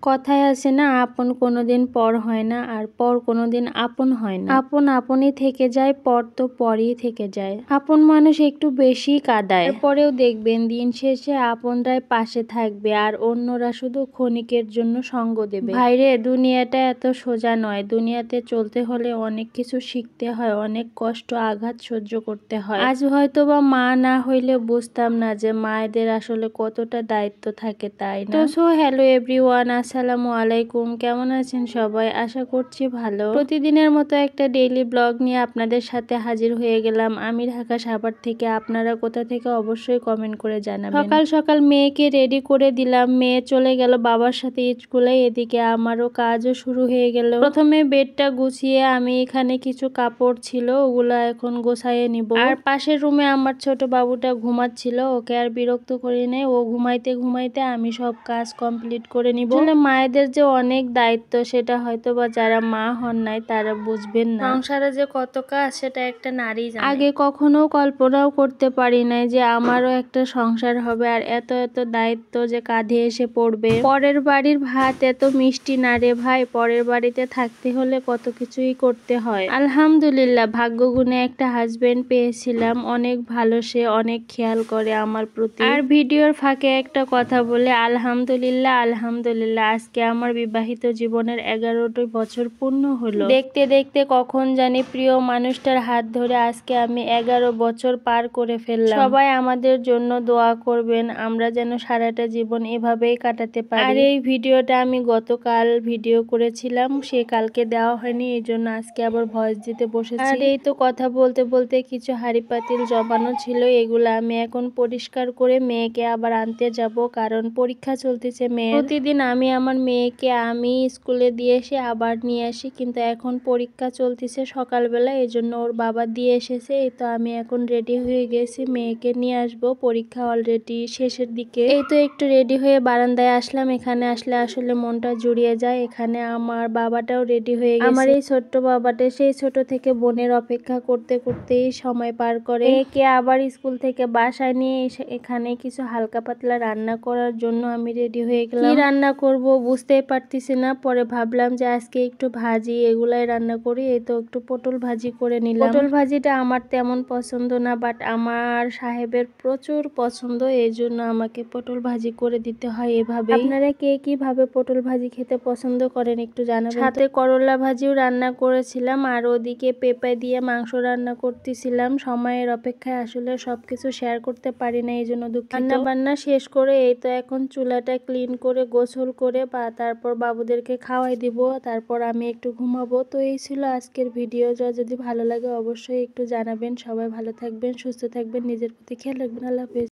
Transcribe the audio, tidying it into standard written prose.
কথায় আছে না, আপন কোনোদিন পর হয় না, আর পর কোনোদিন আপন হয় না। আপন আপনই থেকে যায়, পর তো পরই থেকে যায়। আপন মানুষ একটু বেশি কাঁদায়, পরেও দেখবেন দিন শেষে আপনরাই পাশে থাকবে আর অন্যরা শুধু ক্ষণিকের জন্য সঙ্গ দেবে। ভাইরে, দুনিয়াটা এত সোজা নয়। দুনিয়াতে চলতে হলে অনেক কিছু শিখতে হয়, অনেক কষ্ট আঘাত সহ্য করতে হয়। আজ হয়তো বা মা না হইলে বুঝতাম না যে মায়েদের আসলে কতটা দায়িত্ব থাকে, তাই না? তো হ্যালো এভরিওয়ান, আসসালামু আলাইকুম। কেমন আছেন সবাই? আশা করছি ভালো। প্রতিদিনের মতো একটা ডেইলি ব্লগ নিয়ে আপনাদের সাথে হাজির হয়ে গেলাম আমি ঢাকা সাভার থেকে। আপনারা কোথা থেকে অবশ্যই কমেন্ট করে জানাবেন। সকাল সকাল মেয়েকে রেডি করে দিলাম, মেয়ে চলে গেল বাবার সাথে স্কুলে। এদিকে আমারও কাজও শুরু হয়ে গেল। প্রথমে বেডটা গুছিয়ে আমি এখানে কিছু কাপড় ছিল ওগুলা এখন গোছাইয়ে নিব। আর পাশের রুমে আমার ছোট বাবুটা ঘুমাচ্ছিল, ওকে আর বিরক্ত করি নাই। ও ঘুমাইতে ঘুমাইতে আমি সব কাজ কমপ্লিট করে নিব। আসলে মায়েদের যে অনেক দায়িত্ব সেটা হয়তো বা যারা মা হন নাই তারা বুঝবেন না। সংসারে যে কত কাজ সেটা একটা নারী জানে। আগে কখনো কল্পনাও করতে পারি নাই যে আমারও একটা সংসার হবে আর এত এত দায়িত্ব যে কাঁধে এসে পড়বে। পরের বাড়ির ভাত এত মিষ্টি না রে ভাই, পরের বাড়িতে থাকতে হলে কত কিছুই করতে হয়। আলহামদুলিল্লাহ, ভাগ্য গুণে একটা হাজবেন্ড পেয়েছিলাম, অনেক ভালো, সে অনেক খেয়াল করে আমার প্রতি। আর ভিডিওর ফাঁকে একটা কথা বলে আলহামদুলিল্লাহ আলহামদুলিল্লাহ, আজকে আমার বিবাহিত জীবনের 11টি বছর পূর্ণ হলো। দেখতে দেখতে কখন জানি প্রিয় মানুষটার হাত ধরে আজকে আমি 11 বছর পার করে ফেললাম। সবাই আমাদের জন্য দোয়া করবেন, আমরা যেন সারাটা জীবন এভাবেই কাটাতে পারি। আর এই ভিডিওটা আমি গতকাল ভিডিও করেছিলাম, সে কালকে দেওয়া হয়নি, এই জন্য আজকে আবার ভয়েস দিতে বসেছি। আর এই তো কথা বলতে বলতে কিছু হাঁড়ি পাতিল জমানো ছিল, এগুলো আমি এখন পরিষ্কার করে মেয়েকে আবার আনতে যাব, কারণ পরীক্ষা চলতেছে মেয়ের। প্রতিদিন আমি আমার মেয়েকে আমি স্কুলে দিয়ে এসে আবার নিয়ে আসি, কিন্তু এখন পরীক্ষা চলতেছে সকালবেলা, এই জন্য ওর বাবা দিয়ে এসেছে। এই তো আমি এখন রেডি হয়ে গেছি, মেয়েকে নিয়ে আসবো, পরীক্ষা অলরেডি শেষের দিকে। এই তো একটু রেডি হয়ে বারান্দায় আসলাম, এখানে আসলে আসলে মনটা জুড়িয়ে যায়। এখানে আমার বাবাটাও রেডি হয়ে গেছে। আমার এই ছোট্ট বাবাটা সেই ছোট থেকে বোনের অপেক্ষা করতে করতেই সময় পার করে। একে আবার স্কুল থেকে বাসায় নিয়ে এসে এখানে কিছু হালকা পাতলা রান্না করার জন্য আমি রেডি হয়ে গেলাম। কি রান্না করব বুঝতেই পারতেছি না, পরে ভাবলাম যে আজকে একটু ভাজি এগুলাই রান্না করি। এই তো একটু পটল ভাজি করে নিলাম। পটল ভাজিটা আমার তেমন পছন্দ না, বাট আমার সাহেবের প্রচুর পছন্দ, এই জন্য আমাকে পটল ভাজি করে দিতে হয় এভাবে। আপনারা কে কিভাবে পটল ভাজি খেতে পছন্দ করেন একটু জানাবেন। সাথে করলা ভাজিও রান্না করেছিলাম, আর ওদিকে পেঁপে দিয়ে মাংস রান্না করতেছিলাম। সময়ের অপেক্ষায় আসলে সবকিছু শেয়ার করতে পারি না, এই জন্য দুঃখিত। রান্না বান্না শেষ করে এই তো এখন চুলাটা ক্লিন করে গোসল করে বা তারপর বাবুদেরকে খাওয়াই দিব, তারপর আমি একটু ঘুমাবো। তো এই ছিল আজকের ভিডিও। যদি ভালো লাগে অবশ্যই একটু জানাবেন। সবাই ভালো থাকবেন, সুস্থ থাকবেন, নিজের প্রতি খেয়াল রাখবেন। আল্লাহ হাফেজ।